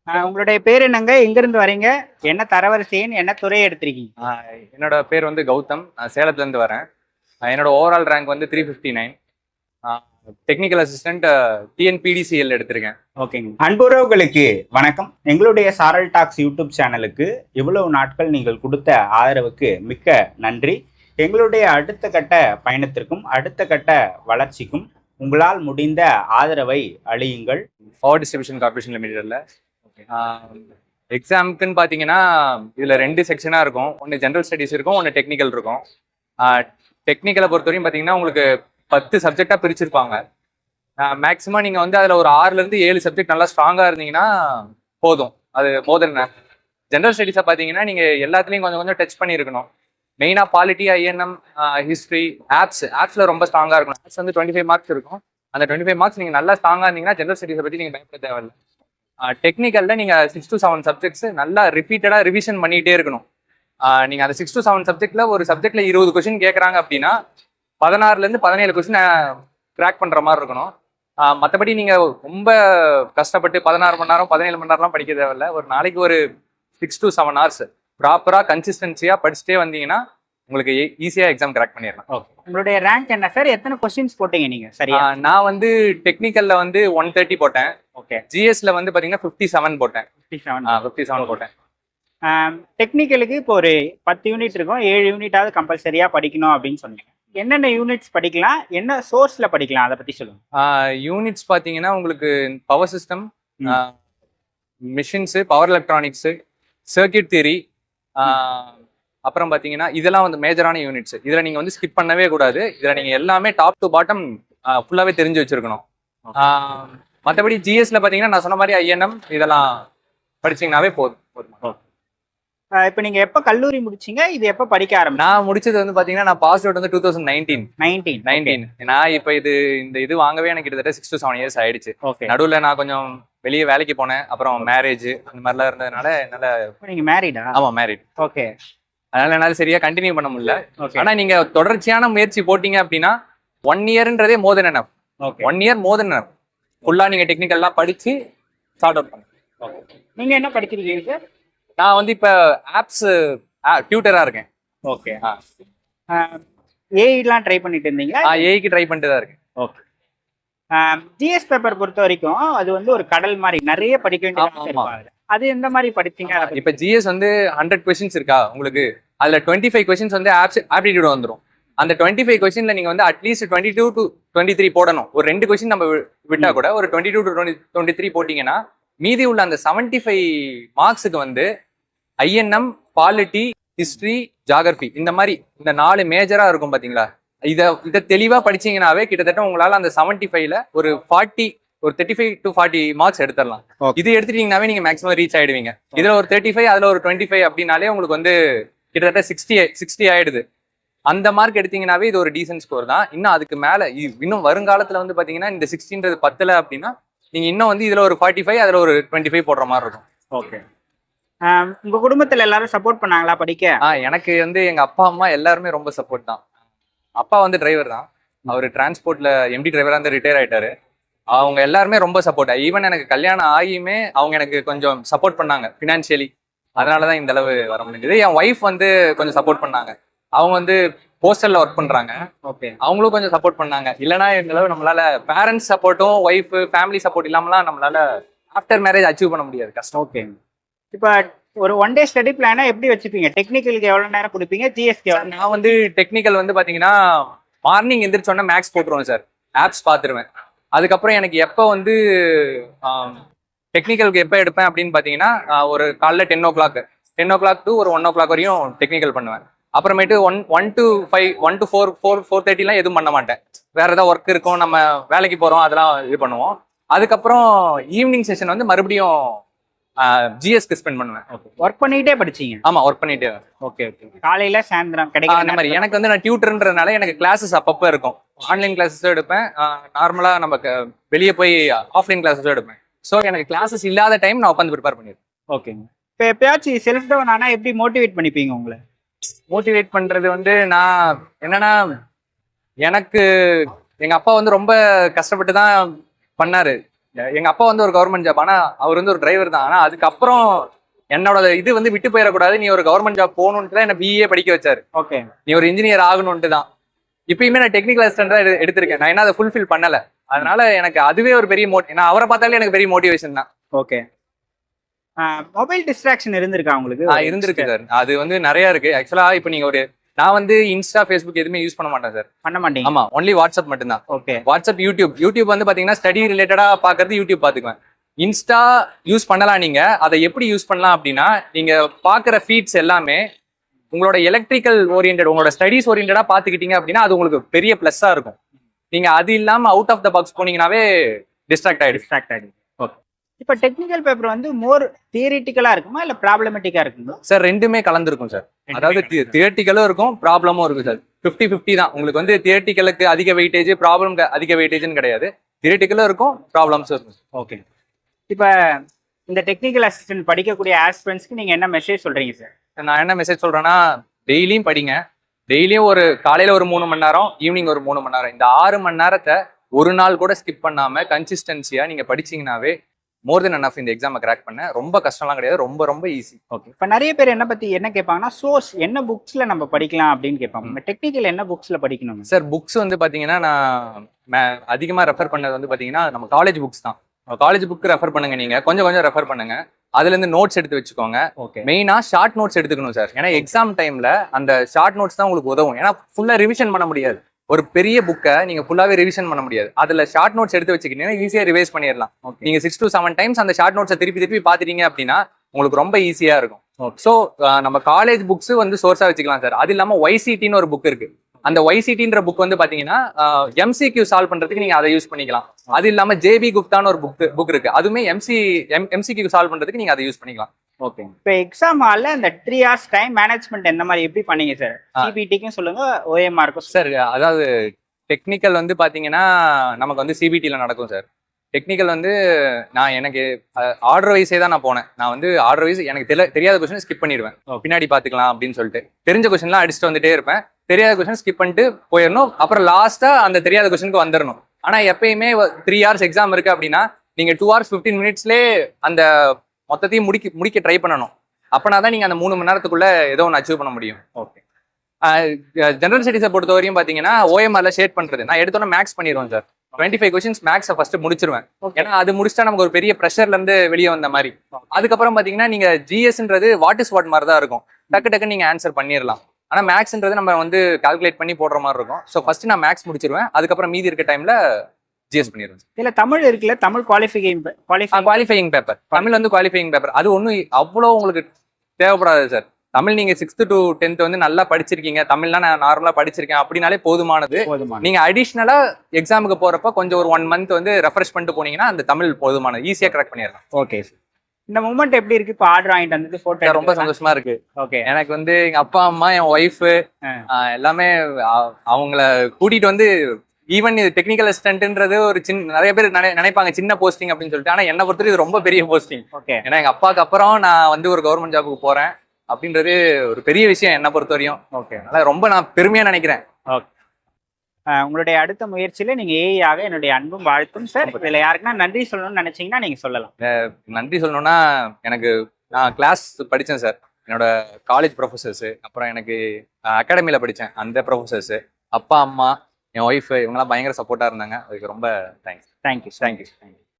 உங்களுடைய பேர் என்னங்க? எங்கிருந்து வரீங்க? என்ன தரவரிசைன்னு என்ன துறை எடுத்திருக்கீங்க? என்னோட பேர் வந்து கௌதம். நான் சேலத்துலேருந்து வரேன். என்னோட ஓவரால் ரேங்க் வந்து 359. டெக்னிக்கல் அசிஸ்டன்ட் டிஎன்பிடிசிஎல் எடுத்திருக்கேன். ஓகேங்க. அன்புறவுகளுக்கு வணக்கம். எங்களுடைய சாரல் டாக்ஸ் யூடியூப் சேனலுக்கு இவ்வளவு நாட்கள் நீங்கள் கொடுத்த ஆதரவுக்கு மிக்க நன்றி. எங்களுடைய அடுத்த கட்ட பயணத்திற்கும் அடுத்த கட்ட வளர்ச்சிக்கும் உங்களால் முடிந்த ஆதரவை அளியுங்கள். பவர் டிஸ்ட்ரிபியூஷன் கார்பரேஷன் லிமிடெட்ல எக்ஸாமுக்குன்னு பார்த்தீங்கன்னா இதில் 2 செக்ஷனாக இருக்கும். ஒன்று ஜென்ரல் ஸ்டடீஸ் இருக்கும், ஒன்று டெக்னிக்கல் இருக்கும். டெக்னிக்கலை பொறுத்தவரையும் பார்த்தீங்கன்னா உங்களுக்கு 10 சப்ஜெக்டாக பிரிச்சிருப்பாங்க. மேக்ஸிமம் நீங்கள் வந்து அதில் ஒரு 6லேருந்து 7 சப்ஜெக்ட் நல்லா ஸ்ட்ராங்காக இருந்தீங்கன்னா போதும். அது மோதன். ஜென்ரல் ஸ்டடீஸை பார்த்தீங்கன்னா நீங்கள் எல்லாத்துலேயும் கொஞ்சம் கொஞ்சம் டச் பண்ணியிருக்கணும். மெயினாக பாலிட்டி, ஐஎன்எம், ஹிஸ்ட்ரி, ஆப்ஸில் ரொம்ப ஸ்ட்ராங்காக இருக்கணும். ஆப்ஸ் வந்து 25 மார்க்ஸ் இருக்கும். அந்த 25 மார்க்ஸ் நீங்கள் நல்லா ஸ்ட்ராங்காக இருந்தீங்கன்னா ஜென்ரல் ஸ்டடீஸை பற்றி நீங்கள் பயப்பட தேவையில்லை. டெக்னிக்கலில் நீங்கள் 6 to 7 சப்ஜெக்ட்ஸ் நல்லா ரிப்பீட்டடாக ரிவிஷன் பண்ணிகிட்டே இருக்கணும். நீங்கள் அந்த 6 to 7 சப்ஜெக்டில் ஒரு சப்ஜெக்டில் 20 கொஸ்டின் கேட்குறாங்க அப்படின்னா 16லேருந்து 17 கொஸ்டின் க்ராக் பண்ணுற மாதிரி இருக்கணும். மற்றபடி நீங்கள் ரொம்ப கஷ்டப்பட்டு 16 மணி நேரம் 17 மணி நேரம்லாம் படிக்க தேவையில்லை. ஒரு நாளைக்கு ஒரு 6 to 7 hours ப்ராப்பராக கன்சிஸ்டன்சியாக படிச்சுட்டே வந்தீங்கன்னா உங்களுக்கு ஈஸியாக எக்ஸாம் கிராக் பண்ணிடலாம். ஓகே. உங்களுடைய ரேங்க் என்ன சார்? எத்தனை கொஸ்டின்ஸ் போட்டீங்க நீங்கள்? சரியா? நான் வந்து டெக்னிக்கலில் வந்து 130 போட்டேன். ஓகே. ஜிஎஸ்ல வந்து பார்த்தீங்கன்னா 57 போட்டேன். 57 போட்டேன். டெக்னிக்கலுக்கு இப்போ ஒரு 10 யூனிட் இருக்கும். 7 யூனிட்டாவது கம்பல்சரியாக படிக்கணும் அப்படின்னு சொன்னீங்க. என்னென்ன யூனிட்ஸ் படிக்கலாம், என்ன சோர்ஸில் படிக்கலாம், அதை பற்றி சொல்லுங்க. யூனிட்ஸ் பார்த்தீங்கன்னா உங்களுக்கு power system, machines, power electronics, circuit theory, அப்புறம் பார்த்தீங்கன்னா இதெல்லாம் வந்து மேஜரான யூனிட்ஸ். இதில் நீங்கள் வந்து ஸ்கிப் பண்ணவே கூடாது. இதில் நீங்கள் எல்லாமே டாப் டு பாட்டம் ஃபுல்லாகவே தெரிஞ்சு வச்சிருக்கணும். மற்றபடி ஜிஎஸ்ல பார்த்தீங்கன்னா நான் சொன்ன மாதிரி ஐஎன்எம் இதெல்லாம் படிச்சிங்கனாவே போதும். இப்போ நீங்கள் எப்போ கல்லூரி முடிச்சிங்க? இது எப்போ படிக்க ஆரம்பிச்சு? நான் முடிச்சது வந்து பார்த்தீங்கன்னா நான் பாஸ் அவுட் வந்து 2019. நான் இப்போ இது வாங்கவே எனக்கு கிட்டத்தட்ட 6 to 7 years ஆயிடுச்சு. ஓகே. நடுவில் நான் கொஞ்சம் வெளியே வேலைக்கு போனேன். அப்புறம் மேரேஜ் அந்த மாதிரிலாம் இருந்ததுனால என்னால். நீங்கள் மேரிடா? ஆமாம், மேரிட். ஓகே. அதனால என்னால் சரியா கண்டினியூ பண்ண முடியல. ஓகே. ஆனால் நீங்கள் தொடர்ச்சியான முயற்சி போட்டீங்க அப்படின்னா 1 yearன்றதே மோர் தென் எனஃப். ஓகே. 1 year மோர் தென் எனஃப். ஃபுல்லாக நீங்கள் டெக்னிக்கல்லாம் படித்து ஸ்டார்ட் அவுட் பண்ணுங்க. ஓகே. நீங்கள் என்ன படிக்கிறீங்க சார்? நான் வந்து இப்போ ஆப்ஸ் டியூட்டராக இருக்கேன். ஓகே. ஏஐலாம் ட்ரை பண்ணிட்டு இருந்தீங்க? ஏஐக்கு ட்ரை பண்ணிட்டு தான் இருக்கேன். ஓகே. ஜிஎஸ் பேப்பர் பொறுத்த வரைக்கும் அது வந்து ஒரு கடல் மாதிரி நிறைய படிக்க வேண்டியது. அது எந்த மாதிரி படிச்சீங்க? இப்போ ஜிஎஸ் வந்து 100 கொஸ்டின்ஸ் இருக்கா உங்களுக்கு? அதில் 25 கொஸ்டின்ஸ் வந்து ஆப்டிடியூட் வந்துடும். அந்த 25 கொஸ்டின்ல நீங்க வந்து அட்லீஸ்ட் 22 to 23 போடணும். ஒரு 2 கொஸ்டின் நம்ம விட்டா கூட ஒரு 22 to 23 போட்டீங்கன்னா மீதி உள்ள அந்த 75 மார்க்ஸுக்கு வந்து ஐஎன்எம், பாலிட்டி, ஹிஸ்ட்ரி, ஜாகிரபி இந்த மாதிரி இந்த 4 மேஜரா இருக்கும் பாத்தீங்களா? இதை தெளிவா படிச்சீங்கன்னாவே கிட்டத்தட்ட உங்களால அந்த 75ல ஒரு 35 to 40 மார்க்ஸ் எடுத்துடலாம். இது எடுத்துட்டீங்கன்னாவே நீங்க மேக்ஸிமம் ரீச் ஆயிடுவீங்க. இதுல ஒரு 35 அதுல ஒரு 25 அப்படின்னாலே உங்களுக்கு வந்து கிட்டத்தட்ட 60 ஆயிடுது. அந்த மார்க் எடுத்தீங்கன்னாவே இது ஒரு டீசன்ட் ஸ்கோர் தான். இன்னும் அதுக்கு மேல இன்னும் வருங்காலத்துல வந்து பாத்தீங்கன்னா இந்த 60ன்றது 10ல அப்படின்னா நீங்க இன்னும் வந்து இதுல ஒரு 45 அதுல ஒரு 25 போடுற மாதிரி இருக்கும். ஓகே. உங்க குடும்பத்துல எல்லாரும் சப்போர்ட் பண்ணாங்களா படிக்க? எனக்கு வந்து எங்க அப்பா அம்மா எல்லாருமே ரொம்ப சப்போர்ட் தான். அப்பா வந்து டிரைவர் தான். அவர் டிரான்ஸ்போர்ட்ல எம்டி டிரைவரா இருந்து ரிட்டையர் ஆயிட்டாரு. அவங்க எல்லாருமே ரொம்ப சப்போர்ட். ஈவன் எனக்கு கல்யாணம் ஆகியுமே அவங்க எனக்கு கொஞ்சம் சப்போர்ட் பண்ணாங்க ஃபினான்ஷியலி. அதனாலதான் இந்த அளவு வர முடிஞ்சது. என் ஒய்ஃப் வந்து கொஞ்சம் சப்போர்ட் பண்ணாங்க. அவங்க வந்து போஸ்டல்ல ஒர்க் பண்றாங்க. ஓகே. அவங்களும் கொஞ்சம் சப்போர்ட் பண்ணாங்க. இல்லைன்னா இந்த அளவு நம்மளால பேரண்ட்ஸ் சப்போர்ட்டும் ஒய்ஃப் ஃபேமிலி சப்போர்ட் இல்லாமலாம் நம்மளால ஆஃப்டர் மேரேஜ் அச்சீவ் பண்ண முடியாது. கஷ்டம். ஓகே. இப்போ ஒரு 1 day ஸ்டடி பிளானா எப்படி வச்சுப்பீங்க? டெக்னிக்கலுக்கு எவ்வளவு நேரம் கொடுப்பீங்க? ஜிஎஸ்க்கு எவ்வளவு? நான் வந்து டெக்னிக்கல் வந்து பாத்தீங்கன்னா மார்னிங் எந்திரிச்சோன்னா மேக்ஸ் போட்டுருவேன் சார். ஆப்ஸ் பார்த்துருவேன். அதுக்கப்புறம் எனக்கு எப்போ வந்து டெக்னிக்கலுக்கு எப்போ எடுப்பேன் அப்படின்னு பார்த்தீங்கன்னா ஒரு காலைல 10 o'clock to ஒரு 1 o'clock வரையும் டெக்னிக்கல் பண்ணுவேன். அப்புறமேட்டு 1 to 5 1 to 4:30 எதுவும் பண்ண மாட்டேன். வேற ஏதாவது ஒர்க் இருக்கும், நம்ம வேலைக்கு போகிறோம், அதெல்லாம் இது பண்ணுவோம். அதுக்கப்புறம் ஈவினிங் செஷன் வந்து மறுபடியும் ஜிஎஸ்க்கு ஸ்பெண்ட் பண்ணுவேன். ஒர்க் பண்ணிட்டே படிச்சீங்க? ஆமா, ஒர்க் பண்ணிட்டே. ஓகே. காலையில சாயந்தரம் கிடைக்கும் அந்த மாதிரி. எனக்கு வந்து நான் டியூட்டர்ன்றதுனால எனக்கு கிளாஸஸ் அப்பப்போ இருக்கும். ஆன்லைன் கிளாஸஸும் எடுப்பேன், நார்மலா நமக்கு வெளியே போய் ஆஃப்லைன் கிளாஸஸும் எடுப்பேன். ஸோ எனக்கு கிளாஸஸ் இல்லாத டைம் நான் உட்காந்து ப்ரிப்பேர் பண்ணிடுவேன். ஓகேங்க. இப்போ எப்பயாச்சும் செல்ஃப் டவுன் ஆனா எப்படி மோட்டிவேட் பண்ணிப்பீங்க உங்களை? மோட்டிவேட் பண்றது வந்து நான் என்னன்னா, எனக்கு எங்க அப்பா வந்து ரொம்ப கஷ்டப்பட்டு தான் பண்ணாரு. எங்க அப்பா வந்து ஒரு கவர்மெண்ட் ஜாப், ஆனா அவர் வந்து ஒரு டிரைவர் தான். ஆனா அதுக்கப்புறம் என்னோட இது வந்து விட்டு போயிடக்கூடாது, நீ ஒரு கவர்மெண்ட் ஜாப் போகணுன்ட்டு தான் என்ன பிஏ படிக்க வச்சாரு. ஓகே. நீ ஒரு இன்ஜினியர் ஆகணும்ட்டு தான். இப்பயுமே நான் டெக்னிக்கல் அசிஸ்டன்ட் தான் எடுத்திருக்கேன். நான் என்ன அதை ஃபுல்ஃபில் பண்ணல. அதனால எனக்கு அதுவே ஒரு பெரிய நான் அவரை பார்த்தாலே எனக்கு பெரிய மோட்டிவேஷன் தான். ஓகே. மொபைல் டிஸ்ட்ராக்ஷன் இருந்திருக்கா உங்களுக்கு? இருந்திருக்கு சார். அது வந்து நிறைய இருக்கு. ஆக்சுவலா இப்போ நீங்க நான் வந்து இன்ஸ்டா, ஃபேஸ்புக் எதுவுமே யூஸ் பண்ண மாட்டேன் சார். பண்ண மாட்டீங்க? ஆமா, ஒன்லி வாட்ஸ்அப் மட்டும்தான். ஓகே. வாட்ஸ்அப், யூடியூப் வந்து பாத்தீங்கன்னா ஸ்டடி ரிலேட்டடா பாக்குறது யூடியூப் பாத்துக்குவேன். இன்ஸ்டா யூஸ் பண்ணலாம். நீங்க அதை எப்படி யூஸ் பண்ணலாம் அப்படின்னா, நீங்க பாக்குற ஃபீட்ஸ் எல்லாமே உங்களோட எலக்ட்ரிக்கல் ஓரியன்ட், உங்களோட ஸ்டடிஸ் ஓரியன்டா பாத்துக்கிட்டீங்க அப்படின்னா அது உங்களுக்கு பெரிய பிளஸ்ஸா இருக்கும். நீங்க அது இல்லாம அவுட் ஆஃப் த பாக்ஸ் போனீங்கன்னாவே டிஸ்ட்ராக்ட் ஆயிடும். ஓகே. இப்போ டெக்னிக்கல் பேப்பர் வந்து மோர் தியரிட்டிக்கலா இருக்குமா இல்ல ப்ராப்ளமேட்டிக்கா இருக்குங்களா? சார் ரெண்டுமே கலந்துருக்கும் சார். அதாவது தியரிட்டிக்கலும் இருக்கும், ப்ராப்ளமும் இருக்கும் சார். 50-50 தான். உங்களுக்கு வந்து தியரிட்டிக்கலுக்கு அதிக வெயிட்டேஜ், ப்ராப்ளம் அதிக வெயிட்டேஜ்னு கிடையாது. தியரிட்டிக்கலும் இருக்கும், ப்ராப்ளம்ஸும் இருக்கும். ஓகே. இப்போ இந்த டெக்னிக்கல் அசிஸ்டன்ட் படிக்கக்கூடிய ஆஸ்பிரண்ட்ஸ்க்கு நீங்க என்ன மெசேஜ் சொல்றீங்க சார்? நான் என்ன மெசேஜ் சொல்றேன்னா, டெய்லியும் படிங்க. டெய்லியும் ஒரு காலையில ஒரு 3 மணி நேரம், ஈவினிங் ஒரு 3 மணி நேரம். இந்த 6 மணி நேரத்தை ஒரு நாள் கூட ஸ்கிப் பண்ணாம கன்சிஸ்டன்சியா நீங்க படிச்சீங்கன்னாவே மோர் தென் எனஃப் இந்த எக்ஸாமை கிராக் பண்ண. ரொம்ப கஷ்டம்லாம் கிடையாது, ரொம்ப ரொம்ப ஈஸி. ஓகே. இப்போ நிறைய பேர் என்ன கேட்பாங்கன்னா, சோர்ஸ் என்ன புக்ஸ்ல நம்ம படிக்கலாம் அப்படின்னு கேட்பாங்க. டெக்னிக்கல் என்ன புக்ஸ்ல படிக்கணும் சார்? புக்ஸ் வந்து பாத்தீங்கன்னா நான் அதிகமா ரெஃபர் பண்ணது வந்து பாத்தீங்கன்னா நம்ம காலேஜ் புக்ஸ் தான். காலேஜ் புக் ரெஃபர் பண்ணுங்க. நீங்க கொஞ்சம் கொஞ்சம் ரெஃபர் பண்ணுங்க. அதுல இருந்து நோட்ஸ் எடுத்து வச்சுக்கோங்க. மெயினா ஷார்ட் நோட்ஸ் எடுத்துக்கணும் சார். ஏன்னா எக்ஸாம் டைம்ல அந்த ஷார்ட் நோட்ஸ் தான் உங்களுக்கு உதவும். ஏன்னா ஃபுல்லா ரிவிஷன் பண்ண முடியாது. ஒரு பெரிய புக்கை நீங்க ஃபுல்லாவே ரிவிஷன் பண்ண முடியாது. அதுல ஷார்ட் நோட்ஸ் எடுத்து வச்சுக்கிட்டீங்கன்னா ஈஸியா ரிவைஸ் பண்ணிடலாம். நீங்க 6 to 7 டைம்ஸ் அந்த ஷார்ட் நோட்ஸை திருப்பி பாத்துட்டீங்க அப்படின்னா உங்களுக்கு ரொம்ப ஈஸியா இருக்கும். ஸோ நம்ம காலேஜ் புக்ஸ் வந்து சோர்ஸா வச்சுக்கலாம் சார். அது இல்லாம YCTன்னு ஒரு புக் இருக்கு. அந்த YCTன்ற புக் வந்து பாத்தீங்கன்னா MCQ சால்வ் பண்றதுக்கு நீங்க அதை யூஸ் பண்ணிக்கலாம். அது இல்லாம JB குப்தான்னு ஒரு புக் இருக்கு. அதுவுமே MCQ சால்வ் பண்றதுக்கு நீங்க அதை யூஸ் பண்ணிக்கலாம். ஓகே. இப்போ எக்ஸாம் ஹால்ல இந்த 3 hours டைம் மேனேஜ்மெண்ட் எந்த மாதிரி எப்படி பண்ணீங்க சார்? சிபிடிக்கும் சொல்லுங்க, OMRக்கும் சார். அதாவது டெக்னிக்கல் வந்து பாத்தீங்கன்னா நமக்கு வந்து சிபிடில நடக்கும் சார். டெக்னிக்கல் வந்து எனக்கு ஆர்டர் வைஸே தான் நான் போனேன். நான் வந்து ஆர்டர் வைஸ் எனக்கு தெரியாத கொஸ்டின் ஸ்கிப் பண்ணிடுவேன். பின்னாடி பாத்துக்கலாம் அப்படின்னு சொல்லிட்டு தெரிஞ்ச கொஸ்டின்லாம் அடிச்சுட்டு வந்துட்டே இருப்பேன். தெரியாத கொஸ்டின் ஸ்கிப் பண்ணிட்டு போயிடணும். அப்புறம் லாஸ்டா அந்த தெரியாத கொஸ்டினுக்கு வந்துடணும். ஆனா எப்பயுமே 3 hours எக்ஸாம் இருக்கு அப்படின்னா நீங்க 2 hours 15 minutesலேயே அந்த மொத்தத்தையும் முடிக்க ட்ரை பண்ணணும். அப்பனா தான் நீங்க அந்த 3 மணி நேரத்துக்குள்ள ஏதோ ஒன்று அச்சீவ் பண்ண முடியும். ஓகே. ஜெனரல் ஸ்டடீஸை பொறுத்த வரையும் பாத்தீங்கன்னா OMRல ஷேட் பண்றது நான் எடுத்தோன்னே மேக்ஸ் பண்ணிடுவேன் சார். 25 கொஸ்டின்ஸ் மேக்ஸை ஃபர்ஸ்ட் முடிச்சிருவேன். ஏன்னா அது முடிச்சுட்டா நமக்கு ஒரு பெரிய ப்ரெஷர்ல இருந்து வெளியே வந்த மாதிரி. அதுக்கப்புறம் பாத்தீங்கன்னா நீங்க GSன்றது வாட் இஸ் வாட் மாதிரி தான் இருக்கும். டக்கு நீங்க ஆன்சர் பண்ணிடலாம். ஆனா மேக்ஸ்ன்றது நம்ம வந்து கால்குலேட் பண்ணி போடுற மாதிரி இருக்கும். ஸோ ஃபர்ஸ்ட் நான் மேக்ஸ் முடிச்சிருவேன். அதுக்கப்புறம் மீதி இருக்க டைம்ல GS பண்ணிடுவேன். இல்ல தமிழ் இருக்குல்ல, தமிழ் குவாலிஃபையிங் பேப்பர். தமிழ் வந்து குவாலிஃபையிங் பேப்பர். அது ஒன்றும் அவ்வளோ உங்களுக்கு தேவைப்படாது சார். தமிழ் நீங்க 6th to 10th வந்து நல்லா படிச்சிருக்கீங்க, தமிழ்லாம் நான் நார்மலா படிச்சிருக்கேன் அப்படின்னாலே போதுமானது. நீங்க அடிஷ்னலா எக்ஸாமுக்கு போறப்ப கொஞ்சம் ஒரு 1 month வந்து ரெஃப்ரெஷ் பண்ணிட்டு போனீங்கன்னா அந்த தமிழ் போதுமானது, ஈஸியா கரெக்ட் பண்ணிடலாம். ஓகே. இந்த மூமெண்ட் எப்படி இருக்கு? இப்போ ஆர்டர் வாங்கிட்டு வந்து போட்டோ ரொம்ப சந்தோஷமா இருக்கு. ஓகே. எனக்கு வந்து எங்க அப்பா அம்மா, என் ஒய்ஃப் எல்லாமே அவங்கள கூட்டிட்டு வந்து ஈவன் இது டெக்னிக்கல் அசிஸ்டன்ட்ன்றது ஒரு நிறைய பேர் நினைப்பாங்க சின்ன போஸ்டிங் அப்படின்னு சொல்லிட்டு. ஆனா என்ன பொறுத்தவரை இது ரொம்ப பெரிய போஸ்டிங். ஓகே. ஏன்னா எங்க அப்பாவுக்கு அப்புறம் நான் வந்து ஒரு கவர்மெண்ட் ஜாபுக்கு போறேன் அப்படின்றது ஒரு பெரிய விஷயம் என்ன பொறுத்த வரையும். ஓகே. அதனால ரொம்ப நான் பெருமையா நினைக்கிறேன். ஓகே. உங்களுடைய அடுத்த முயற்சியில நீங்க ஏஐ ஆக என்னுடைய அன்பும் வாழ்த்தும் சார். இதுல யாருக்குன்னா நன்றி சொல்லணும்னு நினைச்சீங்கன்னா நீங்க சொல்லலாம். நன்றி சொல்லணும்னா நான் கிளாஸ் படித்தேன் சார். என்னோட காலேஜ் ப்ரொஃபசர்ஸ், அப்புறம் எனக்கு அகாடமியில் படித்தேன் அந்த ப்ரொஃபசர்ஸ், அப்பா அம்மா, என் ஒய்ஃப், இவங்கெல்லாம் பயங்கர சப்போர்ட்டாக இருந்தாங்க. அதுக்கு ரொம்ப தேங்க்ஸ். தேங்க்யூ.